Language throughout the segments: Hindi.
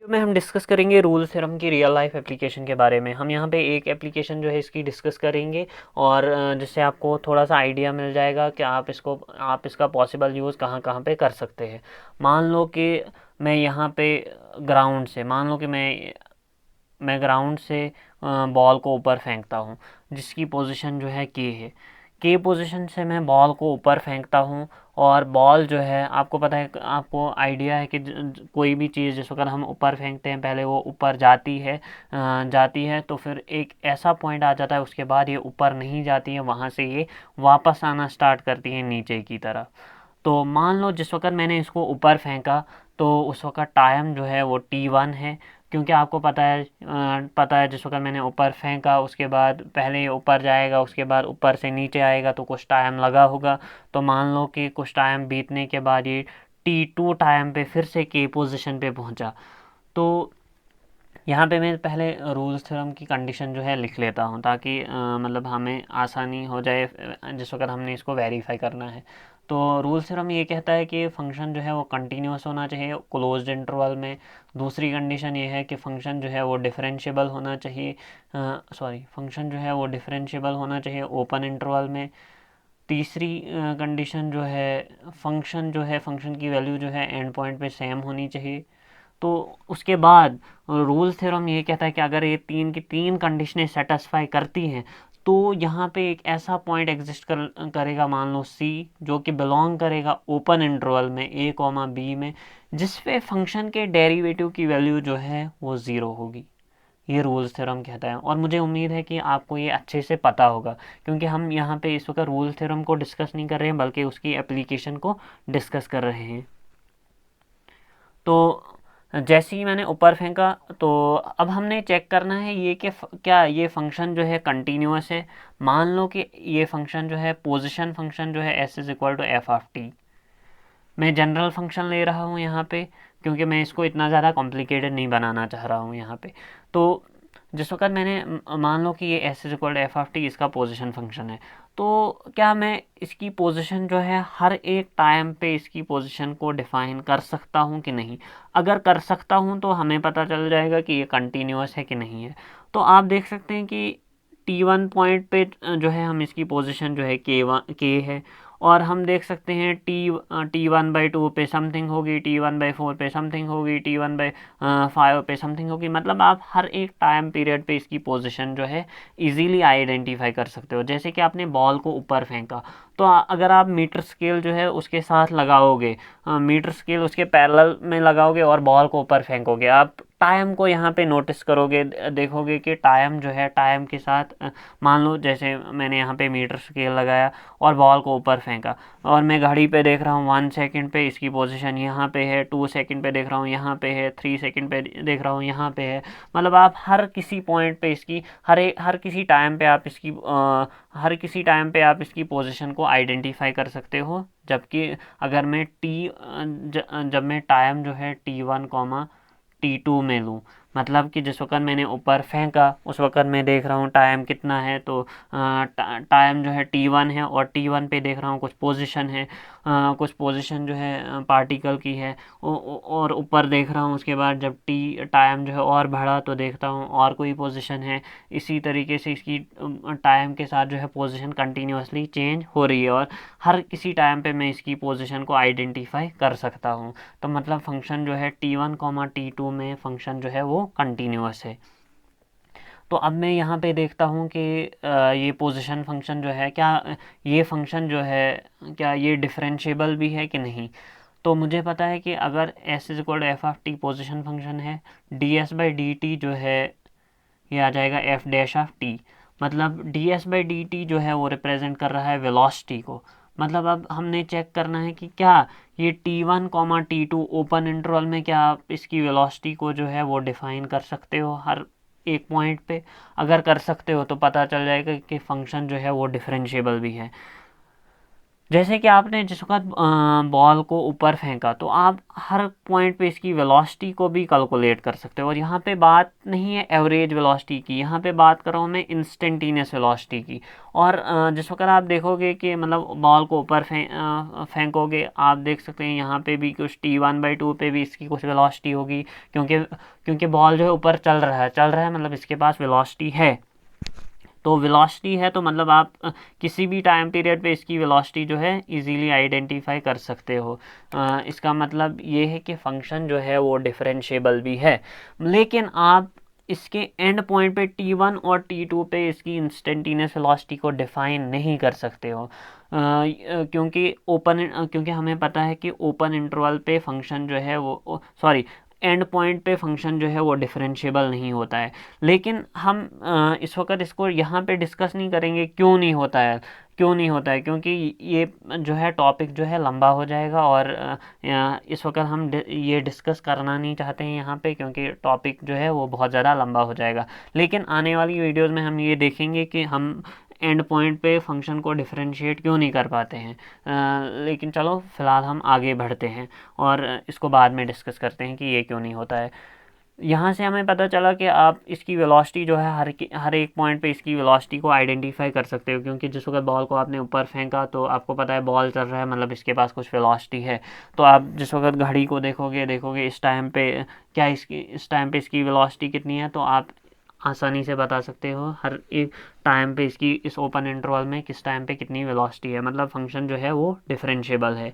में हम डिस्कस करेंगे रूल थ्योरम की रियल लाइफ एप्लीकेशन के बारे में। हम यहाँ पे एक एप्लीकेशन जो है इसकी डिस्कस करेंगे और जिससे आपको थोड़ा सा आइडिया मिल जाएगा कि आप इसका पॉसिबल यूज़ कहाँ कहाँ पे कर सकते हैं। मान लो कि मैं यहाँ पे ग्राउंड से मान लो कि मैं ग्राउंड से बॉल को ऊपर फेंकता हूँ, जिसकी पोजीशन जो है के पोजीशन से मैं बॉल को ऊपर फेंकता हूँ। और बॉल जो है आपको पता है, आपको आइडिया है कि कोई भी चीज़ जिस वक्त हम ऊपर फेंकते हैं पहले वो ऊपर जाती है तो फिर एक ऐसा पॉइंट आ जाता है, उसके बाद ये ऊपर नहीं जाती है, वहाँ से ये वापस आना स्टार्ट करती है नीचे की तरफ। तो मान लो जिस वक्त मैंने इसको ऊपर फेंका तो उस वक्त टाइम जो है वो T1 है, क्योंकि आपको पता है जिस वक्त मैंने ऊपर फेंका उसके बाद पहले ये ऊपर जाएगा, उसके बाद ऊपर से नीचे आएगा तो कुछ टाइम लगा होगा। तो मान लो कि कुछ टाइम बीतने के बाद ये T2 टाइम पे फिर से के पोजीशन पे पहुंचा। तो यहाँ पे मैं पहले रूल्स थ्योरम की कंडीशन जो है लिख लेता हूँ, ताकि मतलब हमें आसानी हो जाए जिस वक्त हमने इसको वेरीफाई करना है। तो रूल्स थ्योरम ये कहता है कि फंक्शन जो है वो कंटिन्यूस होना चाहिए क्लोज्ड इंटरवल में। दूसरी कंडीशन ये है कि फंक्शन जो है वो डिफरेंशिएबल होना चाहिए, फंक्शन जो है वो डिफरेंशिएबल होना चाहिए ओपन इंटरवल में। तीसरी कंडीशन जो है फंक्शन की वैल्यू जो है एंड पॉइंट पे सेम होनी चाहिए। तो उसके बाद रूल्स थ्योरम ये कहता है कि अगर ये तीन की तीन कंडीशनें सेटिस्फाई करती हैं तो यहाँ पे एक ऐसा पॉइंट करेगा, मान लो सी, जो कि बिलोंग करेगा ओपन इंटरवल में a, b में, जिस पे फंक्शन के डेरिवेटिव की वैल्यू जो है वो ज़ीरो होगी। ये रूल्स थ्योरम कहता है और मुझे उम्मीद है कि आपको ये अच्छे से पता होगा, क्योंकि हम यहाँ पे इस वक्त रूल्स थ्योरम को डिस्कस नहीं कर रहे हैं बल्कि उसकी एप्लीकेशन को डिस्कस कर रहे हैं। तो जैसे ही मैंने ऊपर फेंका तो अब हमने चेक करना है ये कि क्या ये फंक्शन जो है कंटिन्यूस है। मान लो कि ये फंक्शन जो है पोजीशन फंक्शन जो है s is equal to f of t. मैं जनरल फंक्शन ले रहा हूँ यहाँ पे, क्योंकि मैं इसको इतना ज़्यादा कॉम्प्लिकेटेड नहीं बनाना चाह रहा हूँ यहाँ पे। तो जिस वक्त मैंने मान लो कि ये s is equal to f of t इसका पोजीशन फंक्शन है, तो क्या मैं इसकी पोजीशन जो है हर एक टाइम पे इसकी पोजीशन को डिफ़ाइन कर सकता हूँ कि नहीं। अगर कर सकता हूँ तो हमें पता चल जाएगा कि ये कंटिन्यूस है कि नहीं है। तो आप देख सकते हैं कि T1 पॉइंट पे जो है हम इसकी पोजीशन जो है के है, और हम देख सकते हैं T1/2 पे समथिंग होगी, T1/4 पे समथिंग होगी, T1/5 पे समथिंग होगी। मतलब आप हर एक टाइम पीरियड पे इसकी पोजीशन जो है इजीली आइडेंटिफाई कर सकते हो। जैसे कि आपने बॉल को ऊपर फेंका तो अगर आप मीटर स्केल जो है उसके साथ लगाओगे, मीटर स्केल उसके पैरेलल में लगाओगे और बॉल को ऊपर फेंकोगे, आप टाइम को यहाँ पे नोटिस करोगे, देखोगे कि टाइम जो है टाइम के साथ मान लो जैसे मैंने यहाँ पे मीटर स्केल लगाया और बॉल को ऊपर फेंका, और मैं घड़ी पे देख रहा हूँ 1 सेकंड पे इसकी पोजीशन यहाँ पे है, 2 सेकंड पे देख रहा हूँ यहाँ पे है, 3 सेकंड पे देख रहा हूँ यहाँ पे है। मतलब आप हर किसी पॉइंट पे इसकी हर किसी टाइम पे आप इसकी पोजीशन को आइडेंटिफाई कर सकते हो। जबकि अगर मैं जब मैं टाइम जो है T1, T2 में लूँ, मतलब कि जिस वक्त मैंने ऊपर फेंका उस वक्त मैं देख रहा हूँ टाइम कितना है, तो टाइम जो है T1 है और T1 पे देख रहा हूँ कुछ पोजीशन जो है पार्टिकल की है, और ऊपर देख रहा हूँ उसके बाद जब टाइम जो है और बढ़ा तो देखता हूँ और कोई पोजीशन है। इसी तरीके से इसकी टाइम के साथ जो है पोजीशन कंटिन्यूसली चेंज हो रही है और हर किसी टाइम पे मैं इसकी पोजीशन को आइडेंटिफाई कर सकता हूँ। तो मतलब फंक्शन जो है T1, T2 में फंक्शन जो है वो कंटिन्यूस है। तो अब मैं यहाँ पे देखता हूँ कि ये पोजीशन फंक्शन जो है ये फंक्शन जो है क्या ये डिफरेंशिएबल भी है कि नहीं। तो मुझे पता है कि अगर s is equal to f of t position function है, ds/dt जो है ये आ जाएगा एफ डैश ऑफ टी। मतलब ds/dt जो है वो रिप्रेजेंट कर रहा है वेलोसिटी को। मतलब अब हमने चेक करना है कि क्या ये T1, T2 ओपन इंटरवल में क्या आप इसकी वेलोसिटी को जो है वो डिफाइन कर सकते हो हर एक पॉइंट पे। अगर कर सकते हो तो पता चल जाएगा कि फंक्शन जो है वो डिफरेंशिएबल भी है। जैसे कि आपने जिस वक्त बॉल को ऊपर फेंका तो आप हर पॉइंट पे इसकी वेलोसिटी को भी कैलकुलेट कर सकते हो। और यहाँ पे बात नहीं है एवरेज वेलोसिटी की, यहाँ पे बात कर रहा हूँ मैं इंस्टेंटेनियस वेलोसिटी की। और जिस वक्त आप देखोगे कि मतलब बॉल को ऊपर फेंकोगे, आप देख सकते हैं यहाँ पे भी कुछ T1/2 पे भी इसकी कुछ वेलोसिटी होगी, क्योंकि बॉल जो है ऊपर चल रहा है मतलब इसके पास वेलोसिटी है। तो वेलोसिटी है तो मतलब आप किसी भी टाइम पीरियड पे इसकी वेलोसिटी जो है इजीली आइडेंटिफाई कर सकते हो। इसका मतलब ये है कि फंक्शन जो है वो डिफरेंशिएबल भी है, लेकिन आप इसके एंड पॉइंट पे T1 और T2 पे इसकी इंस्टेंटेनियस वेलोसिटी को डिफाइन नहीं कर सकते हो, क्योंकि हमें पता है कि ओपन इंटरवल पे फंक्शन जो है वो सॉरी एंड पॉइंट पे फंक्शन जो है वो डिफरेंशिएबल नहीं होता है। लेकिन हम इस वक्त इसको यहाँ पे डिस्कस नहीं करेंगे क्यों नहीं होता है, क्योंकि ये जो है टॉपिक जो है लंबा हो जाएगा। और इस वक्त हम ये डिस्कस करना नहीं चाहते हैं यहाँ पे, क्योंकि टॉपिक जो है वो बहुत ज़्यादा लंबा हो जाएगा। लेकिन आने वाली वीडियोज़ में हम ये देखेंगे कि हम एंड पॉइंट पे फंक्शन को डिफरेंशिएट क्यों नहीं कर पाते हैं। लेकिन चलो फ़िलहाल हम आगे बढ़ते हैं और इसको बाद में डिस्कस करते हैं कि ये क्यों नहीं होता है। यहाँ से हमें पता चला कि आप इसकी वेलोसिटी जो है हर एक पॉइंट पे इसकी वेलोसिटी को आइडेंटिफाई कर सकते हो, क्योंकि जिस वक्त बॉल को आपने ऊपर फेंका तो आपको पता है बॉल चल रहा है मतलब इसके पास कुछ वेलोसिटी है। तो आप जिस वक्त घड़ी को देखोगे इस टाइम पे इसकी वेलोसिटी कितनी है, तो आप आसानी से बता सकते हो हर एक टाइम पे इसकी इस ओपन इंटरवल में किस टाइम पे कितनी वेलोसिटी है, मतलब फंक्शन जो है वो डिफरेंशिएबल है।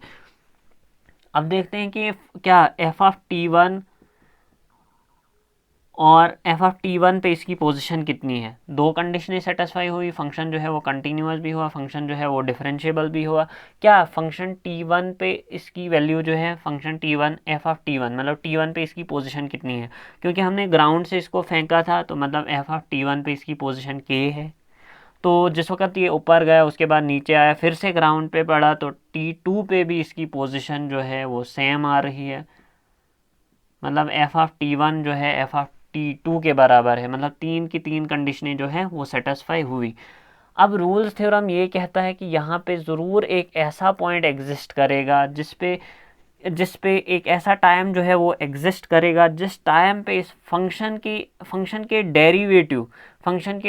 अब देखते हैं कि क्या f(t1) और f(t1) पे इसकी पोजीशन कितनी है। दो कंडीशनें सेटिस्फाई हुई, फंक्शन जो है वो कंटिन्यूस भी हुआ, फंक्शन जो है वो डिफरेंशिएबल भी हुआ। क्या फंक्शन t1 पे इसकी वैल्यू जो है फंक्शन t1 f(t1) मतलब t1 पे इसकी पोजीशन कितनी है, क्योंकि हमने ग्राउंड से इसको फेंका था तो मतलब f(t1) पे इसकी पोजीशन k है। तो जिस वक्त ये ऊपर गया उसके बाद नीचे आया फिर से ग्राउंड पे पड़ा तो T2 पे भी इसकी पोजीशन जो है वो सेम आ रही है, मतलब f(t1) जो है f(t2) के बराबर है, मतलब तीन की तीन कंडीशनें जो है वो सेटिस्फाई हुई। अब रूल्स थ्योरम ये कहता है कि यहाँ पे ज़रूर एक ऐसा पॉइंट एग्जिस्ट करेगा जिस पे एक ऐसा टाइम जो है वो एग्जिस्ट करेगा जिस टाइम पे इस फंक्शन के डेरिवेटिव फंक्शन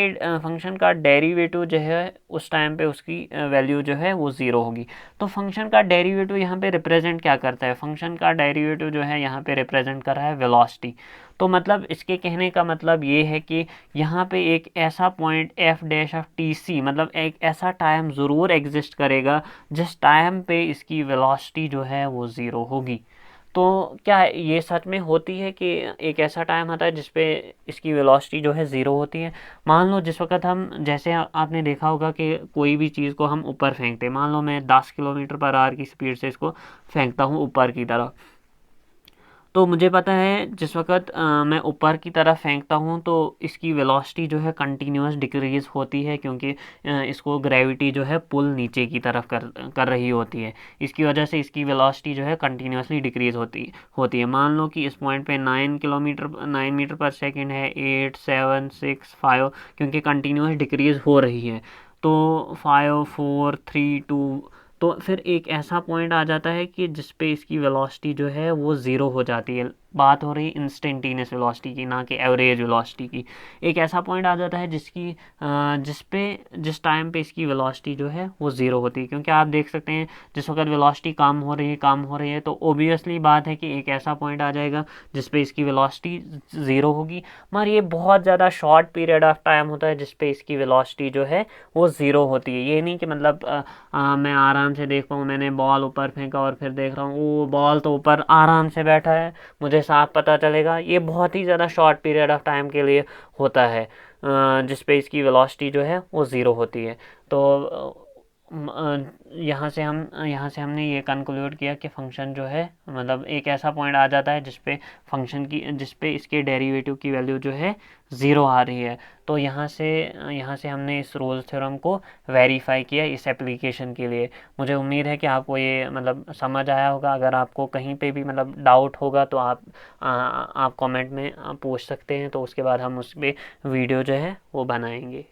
का डेरिवेटिव जो है उस टाइम पे उसकी वैल्यू जो है वो ज़ीरो होगी। तो फंक्शन का डेरिवेटिव यहाँ पे रिप्रेजेंट क्या करता है, फंक्शन का डेरिवेटिव जो है यहाँ पे रिप्रेजेंट कर रहा है वेलोसिटी। तो मतलब इसके कहने का मतलब ये है कि यहाँ पे एक ऐसा पॉइंट f'(t)c मतलब एक ऐसा टाइम ज़रूर एग्जिस्ट करेगा जिस टाइम पे इसकी वेलोसिटी जो है वो ज़ीरो होगी। तो क्या ये सच में होती है कि एक ऐसा टाइम आता है जिस पे इसकी वेलोसिटी जो है ज़ीरो होती है। मान लो जिस वक्त हम जैसे आपने देखा होगा कि कोई भी चीज़ को हम ऊपर फेंकते हैं, मान लो मैं 10 किलोमीटर पर आवर की स्पीड से इसको फेंकता हूँ ऊपर की तरफ। तो मुझे पता है जिस वक्त मैं ऊपर की तरफ फेंकता हूँ तो इसकी वेलोसिटी जो है कंटिन्यूस डिक्रीज़ होती है, क्योंकि इसको ग्रेविटी जो है पुल नीचे की तरफ कर रही होती है। इसकी वजह से इसकी वेलोसिटी जो है कंटिन्यूसली डिक्रीज़ होती है। मान लो कि इस पॉइंट पे 9 मीटर पर सेकंड है, 8 7 6 5, क्योंकि कंटिन्यूस डिक्रीज़ हो रही है। तो 5 4 3 2, तो फिर एक ऐसा पॉइंट आ जाता है कि जिस पे इसकी वेलोसिटी जो है वो ज़ीरो हो जाती है। बात हो रही है इंस्टेंटेनियस वेलोसिटी की, ना कि एवरेज वेलोसिटी की। एक ऐसा पॉइंट आ जाता है जिस टाइम पे इसकी वेलोसिटी जो है वो ज़ीरो होती है, क्योंकि आप देख सकते हैं जिस वक्त वेलोसिटी कम हो रही है तो ओबियसली बात है कि एक ऐसा पॉइंट आ जाएगा जिस पे इसकी वेलोसिटी ज़ीरो होगी। मगर ये बहुत ज़्यादा शॉर्ट पीरियड ऑफ टाइम होता है जिस पे इसकी वेलोसिटी जो है वो ज़ीरो होती है। ये नहीं कि मतलब मैं आराम से देख पाऊँ, मैंने बॉल ऊपर फेंका और फिर देख रहा हूँ वो बॉल तो ऊपर आराम से बैठा है, मुझे साफ पता चलेगा। ये बहुत ही ज़्यादा शॉर्ट पीरियड ऑफ टाइम के लिए होता है जिस पे इसकी वेलोसिटी जो है वो ज़ीरो होती है। तो यहाँ से हमने ये कंक्लूड किया कि फंक्शन जो है मतलब एक ऐसा पॉइंट आ जाता है जिस पे इसके डेरिवेटिव की वैल्यू जो है ज़ीरो आ रही है। तो यहाँ से हमने इस रोल्स थ्योरम को वेरीफाई किया इस एप्लीकेशन के लिए। मुझे उम्मीद है कि आपको ये मतलब समझ आया होगा। अगर आपको कहीं पे भी मतलब डाउट होगा तो आप कमेंट में पूछ सकते हैं, तो उसके बाद हम उस पर वीडियो जो है वो बनाएंगे।